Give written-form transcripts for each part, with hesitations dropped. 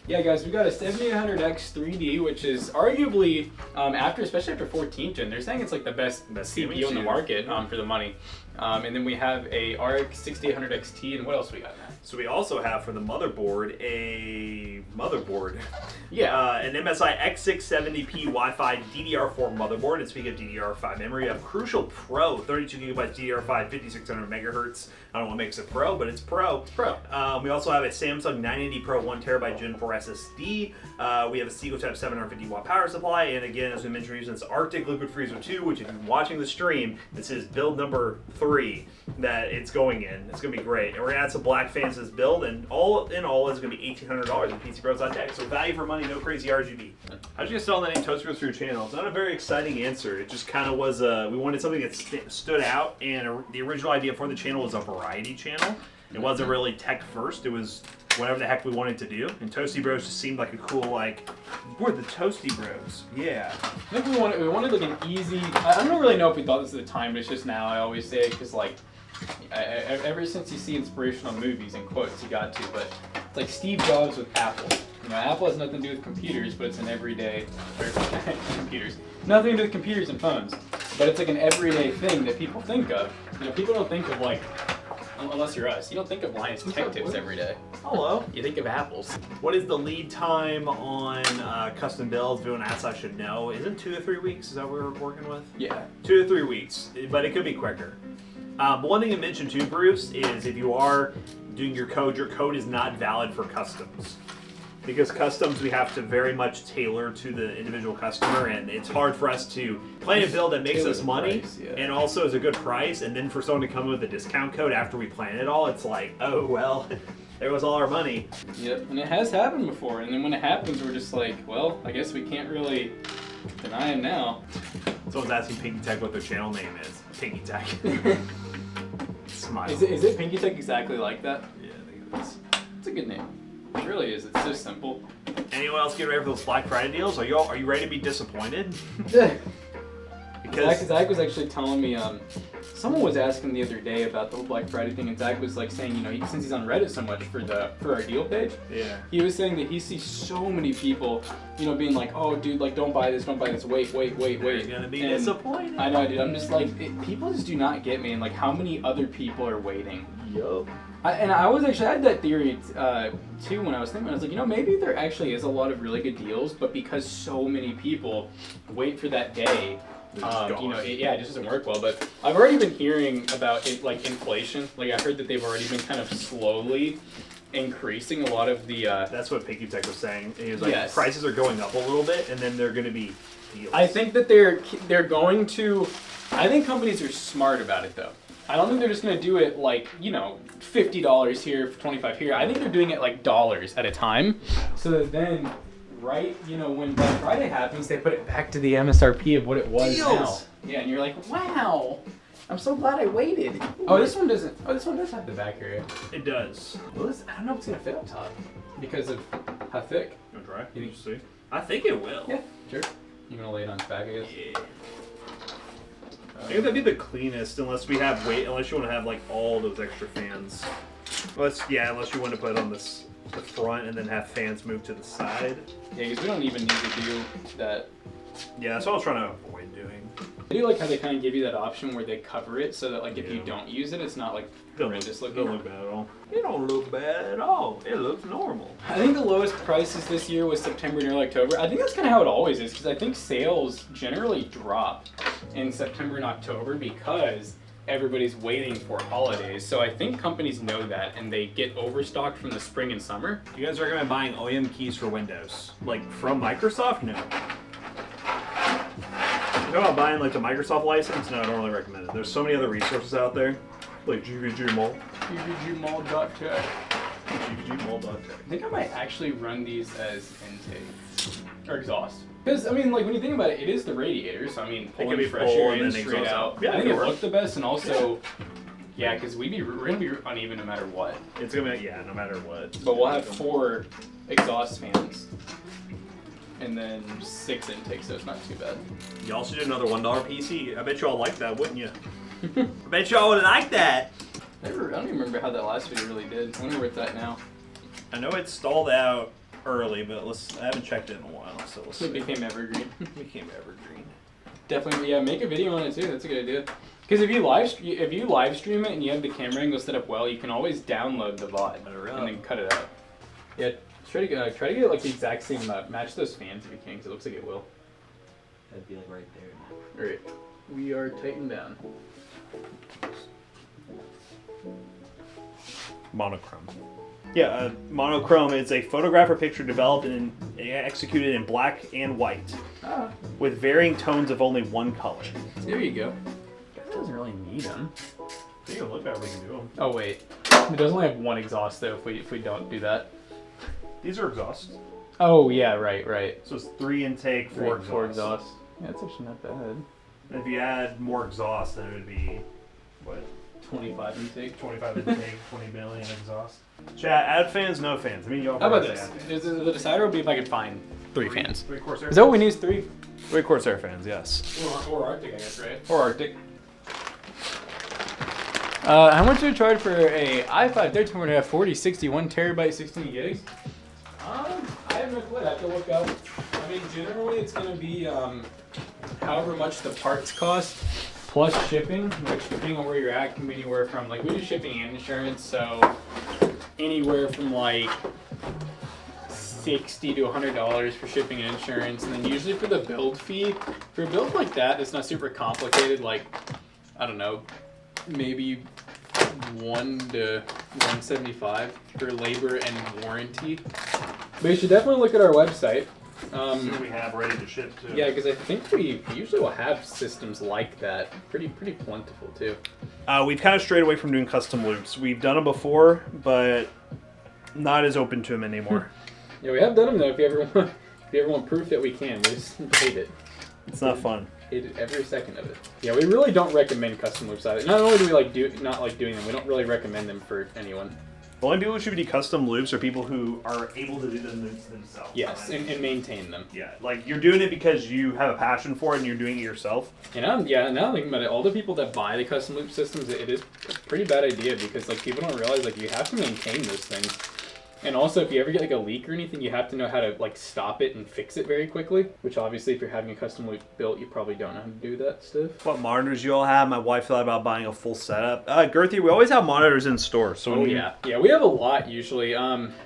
Yeah, guys, we got a 7800X 3D, which is arguably, especially after 14th gen, they're saying it's like the best CPU in the market for the money. And then we have a RX 6800 XT, and what else we got, Matt? So we also have for the motherboard Yeah, an MSI X670P Wi-Fi DDR4 motherboard. And speaking of DDR5 memory, we have Crucial Pro 32 gigabytes DDR5 5600 megahertz. I don't know what makes it Pro, but it's Pro. It's Pro. We also have a Samsung 980 Pro 1 terabyte Gen 4 SSD. We have a Seago Type 750 watt power supply, and again, as we mentioned, we're using this Arctic Liquid Freezer 2, which if you're watching the stream, this is build number 3 that it's going in. It's gonna be great, and we're gonna add some black fans to this build, and all in all, it's gonna be $1,800 at PCBros.tech. So value for money, no crazy RGB. How'd you get started on the name Toast Bros for your channel? It's not a very exciting answer. It just kind of was. We wanted something that stood out, and the original idea for the channel was a variety channel. It wasn't really tech first. It was whatever the heck we wanted to do, and Toasty Bros just seemed like a cool, like, we're the Toasty Bros. Yeah. I think we wanted like an easy. I don't really know if we thought this at the time, but it's just now. I always say it because like, ever since you see inspirational movies and quotes, you got to. But it's like Steve Jobs with Apple. You know, Apple has nothing to do with computers, but it's an everyday computers. Nothing to do with computers and phones, but it's like an everyday thing that people think of. You know, people don't think of like. Unless you're us, you don't think of Lions Tech Tips every day. Hello. You think of apples. What is the lead time on custom builds? If anyone asks, I should know. Is it 2 to 3 weeks? Is that what we're working with? Yeah. 2 to 3 weeks, but it could be quicker. But one thing to mention too, Bruce, is if you are doing your code is not valid for customs. Because customs we have to very much tailor to the individual customer, and it's hard for us to plan a build that makes us money and also is a good price, and then for someone to come with a discount code after we plan it all, it's like, oh well, there was all our money. Yep, and it has happened before, and then when it happens, we're just like, well, I guess we can't really deny him now. Someone's asking Pinky Tech what their channel name is. Pinky Tech. Smile. Is it Pinky Tech exactly like that? Yeah, I think it is. It's a good name. It really is. It's so simple. Anyone else getting ready for those Black Friday deals? Are you ready to be disappointed? Because Zach was actually telling me, someone was asking the other day about the whole Black Friday thing, and Zach was like saying, you know, since he's on Reddit so much for our deal page, yeah, he was saying that he sees so many people, you know, being like, oh, dude, like, don't buy this, wait. You're gonna be disappointed. I know, dude. I'm just like, people just do not get me, and like, how many other people are waiting? Yup. I had that theory too when I was thinking. I was like, you know, maybe there actually is a lot of really good deals, but because so many people wait for that day, you know, it just doesn't work well. But I've already been hearing about it, like inflation. Like I heard that they've already been kind of slowly increasing a lot of the. That's what Pinky Tech was saying. He was like, yes. Prices are going up a little bit, and then they're going to be deals. I think that they're going to. I think companies are smart about it though. I don't think they're just going to do it like, you know, $50 here, $25 here. I think they're doing it like dollars at a time. So that then, right, you know, when Black Friday happens, they put it back to the MSRP of what it was now. Yeah, and you're like, wow, I'm so glad I waited. Oh, this one doesn't. Oh, this one does have the back area. It does. Well, I don't know if it's going to fit up top because of how thick. You want to try? You see? I think it will. Yeah, sure. You're going to lay it on its back, I guess? Yeah. I think that'd be the cleanest, unless you want to have like all those extra fans. Unless you want to put it on the front and then have fans move to the side. Yeah, because we don't even need to do that. Yeah, that's what I was trying to avoid doing. I do like how they kind of give you that option where they cover it so that like if you don't use it, it's not like horrendous looking. It don't look bad at all. It don't look bad at all. It looks normal. I think the lowest prices this year was September and early October. I think that's kind of how it always is because I think sales generally drop in September and October because everybody's waiting for holidays. So I think companies know that and they get overstocked from the spring and summer. Do you guys recommend buying OEM keys for Windows? Like from Microsoft? No. If you're about buying like the Microsoft license, no, I don't really recommend it. There's so many other resources out there, like GVG Mall. GVGmall.tech. GVGmall.tech. I think I might actually run these as intake or exhaust. Because I mean, like when you think about it, it is the radiator. So I mean, pulling fresh air in straight out. Yeah, I think it looked the best, and also, yeah, because we're gonna be uneven no matter what. It's gonna be no matter what. But we'll have 4 exhaust fans. And then 6 intakes, so it's not too bad. You also did another $1 PC. I bet y'all like that, wouldn't you? I bet y'all would like that. I don't even remember how that last video really did. I wonder where it's at now. I know it stalled out early, but I haven't checked it in a while, so let's see. It became evergreen. Became evergreen. Definitely, yeah. Make a video on it too. That's a good idea. Because if you live stream it and you have the camera angle set up well, you can always download the VOD and then cut it out. Yeah, try to get like the exact same match those fans if you can, because it looks like it will. That'd be like right there. All right, we are tightened down. Monochrome. Yeah, monochrome is a photograph or picture developed and executed in black and white, with varying tones of only one color. There you go. It doesn't really need them. You can look at we can do them. Oh wait, it does only have one exhaust though. If we don't do that. These are exhausts. Oh yeah, right. So it's 3 intake, 4 exhaust. 4 exhaust. Yeah, that's actually not bad. And if you add more exhaust, then it would be what? 25 intake. 25 intake, 20 million exhaust. Chat, add fans, no fans. I mean, y'all. How about this? The decider would be if I could find 3 fans. 3 Corsair. Is that what we need? Is 3? 3 Corsair fans, yes. Or Arctic, I guess, right? Or Arctic. How much do you charge for a i5 13.5 40 61 terabyte 16 gigs? I have no clue. I have to look up. I mean, generally it's going to be however much the parts cost plus shipping, which depending on where you're at can be anywhere from, like, we do shipping and insurance, so anywhere from like $60 to $100 for shipping and insurance, and then usually for the build fee, for a build like that, it's not super complicated, like, I don't know, maybe $1 to $175 for labor and warranty. But you should definitely look at our website. So we have ready to ship too. Yeah, because I think we usually will have systems like that. Pretty plentiful too. We've kind of strayed away from doing custom loops. We've done them before, but not as open to them anymore. Yeah, we have done them though. If you ever want proof that we can, we just hate it. It's not fun. Hated every second of it. Yeah, we really don't recommend custom loops either. Not only do we not like doing them, we don't really recommend them for anyone. The only people who should do custom loops are people who are able to do them themselves. Yes, and maintain them. Yeah, like you're doing it because you have a passion for it and you're doing it yourself. And now thinking about it, all the people that buy the custom loop systems, it is a pretty bad idea because like people don't realize like you have to maintain those things. And also, if you ever get like a leak or anything, you have to know how to like stop it and fix it very quickly. Which obviously, if you're having a custom loop built, you probably don't know how to do that stuff. What monitors you all have? My wife thought about buying a full setup. Girthy, we always have monitors in store. So yeah, we have a lot usually.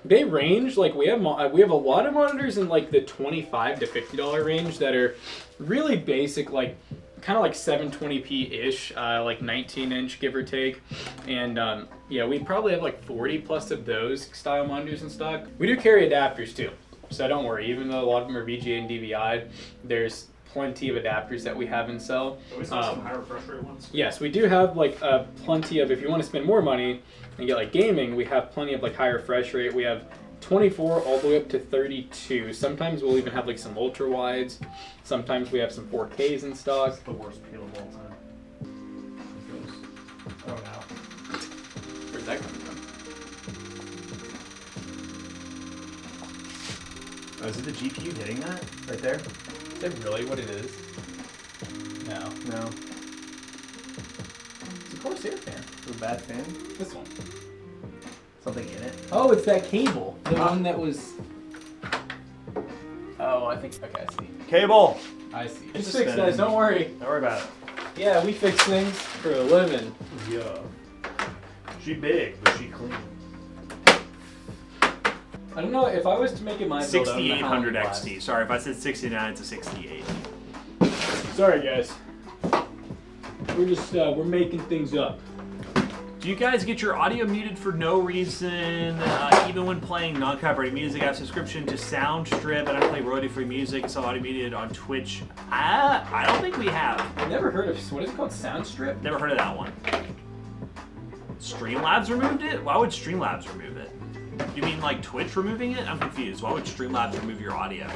They range like we have a lot of monitors in like the $25 to $50 range that are really basic, like kind of like 720p-ish, like 19-inch give or take, and yeah, we probably have like 40 plus of those style monitors in stock. We do carry adapters too, so don't worry. Even though a lot of them are VGA and DVI, there's plenty of adapters that we have in sell. We saw some high refresh rate ones. Yes, we do have like plenty of. If you want to spend more money and get like gaming, we have plenty of like high refresh rate. We have 24 all the way up to 32. Sometimes we'll even have like some ultra wides. Sometimes we have some 4Ks in stock. That's the worst peel of all time. Oh no. Where's that coming from? Oh, is it the GPU hitting that right there? Is that really what it is? No. No. It's a Corsair fan. It's a bad fan. This one. Something in it. Oh, it's that cable. The one that was. Oh, I think. Okay, I see. Cable! I see. It's It's a fixed, spin. guys. Don't worry. Don't worry about it. Yeah, we fix things for a living. Yeah. She big, but she clean. I don't know if I was to make it my build. I don't know how long 6800 it lasts. XT. Sorry, if I said 69, it's a 68. Sorry, guys. We're just we're making things up. Do you guys get your audio muted for no reason, even when playing non-copyrighted music? I have subscription to Soundstrip, and I play royalty-free music. It's all audio muted on Twitch. I don't think we have. I've never heard of what is it called, Soundstrip? Never heard of that one. Streamlabs removed it? Why would Streamlabs remove it? You mean like Twitch removing it? I'm confused. Why would Streamlabs remove your audio?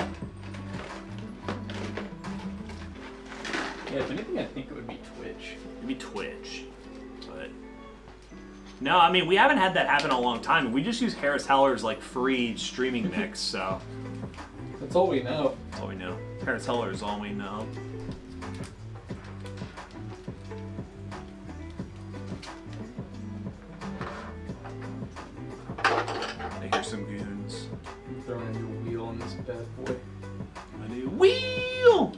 Yeah, if anything, I think it would be Twitch. It'd be Twitch, but no, I mean we haven't had that happen in a long time. We just use Harris Heller's like free streaming mix, so That's all we know. that's all we know. Harris Heller is all we know. I hear some goons. Throwing a new bad boy. Wheel!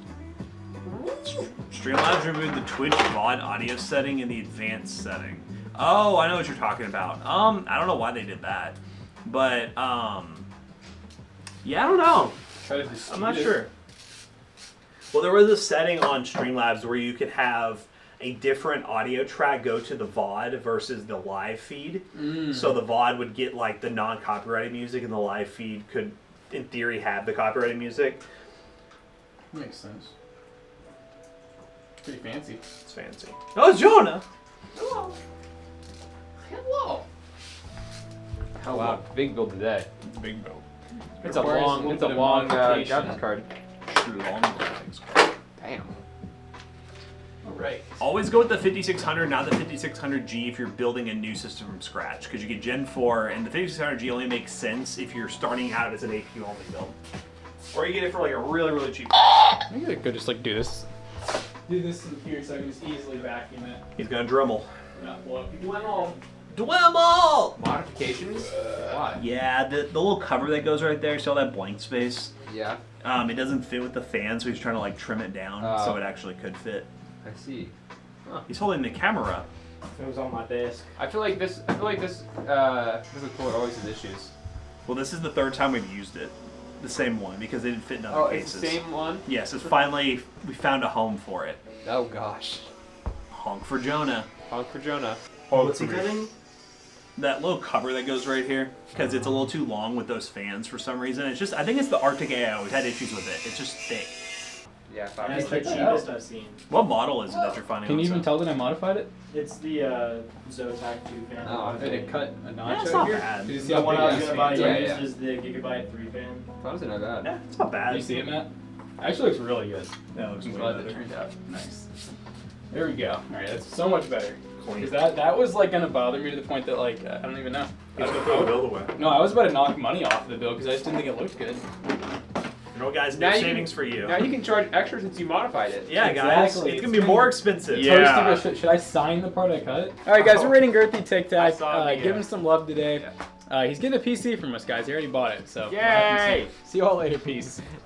Streamlabs removed the Twitch VOD audio setting in the advanced setting. Oh, I know what you're talking about. I don't know why they did that. But, yeah, I don't know. I'm not sure. Well, there was a setting on Streamlabs where you could have a different audio track go to the VOD versus the live feed. So the VOD would get like the non-copyrighted music and the live feed could, in theory, have the copyrighted music. Makes sense. Pretty fancy. It's fancy. Oh, it's Jonah! Hello. Hello. Oh wow, big build today. Big build. It's a Requires long little bit of modification. graphics card. Damn. Alright. Always go with the 5600, not the 5600G if you're building a new system from scratch, because you get Gen 4, and the 5600G only makes sense if you're starting out as an APU only build. Or you get it for like a really, really cheap price. I think I could just like do this. Do this in here so I can just easily vacuum it. He's gonna Dremel. Not blow up people at all. Dremel! Modifications? Why? Yeah, the little cover that goes right there, see all that blank space? Yeah, It doesn't fit with the fan, so he's trying to like trim it down so it actually could fit. I see. He's holding the camera up. It was on my desk. I feel like this this record always has issues. Well, this is the third time we've used it. The same one, because they didn't fit in other Oh, cases. it's the same one? Yes, it's finally, we found a home for it. Oh gosh. Honk for Jonah. Honk for Jonah. What's he cutting? That little cover that goes right here, because it's a little too long with those fans for some reason. It's just, I think it's the Arctic AO. We've had issues with it. It's just thick. Yeah, That's the check that cheapest I've seen. What model is it that you're finding Can on you even sale? tell that I modified it? It's the Zotac 2 fan. Oh, Did it cut a notch it's out not here? bad. Did you see The how one big I was that gonna buy is? Yeah, used yeah. is the Gigabyte 3 fan. Honestly, not bad. Yeah, it's not bad. Do you see it, Matt? Actually looks really good. Yeah, it looks I'm way glad that better. turned out nice. There we go. Alright, that's so much better. Clean. Because that was like gonna bother me to the point that like I don't even know. He's gonna throw the build away. No, I was about to knock money off the bill because I just didn't think it looked good. You know, guys, Now no you savings for you. Now you can charge extra since you modified it. Yeah, guys, Exactly. it's It's gonna be been more expensive. Toasty, but should I sign the part I cut? All right, guys, we're rating Girthy Tic Tac. I saw the, Give him some love today. He's getting a PC from us, guys. He already bought it, so. Yay! See you all later. Peace.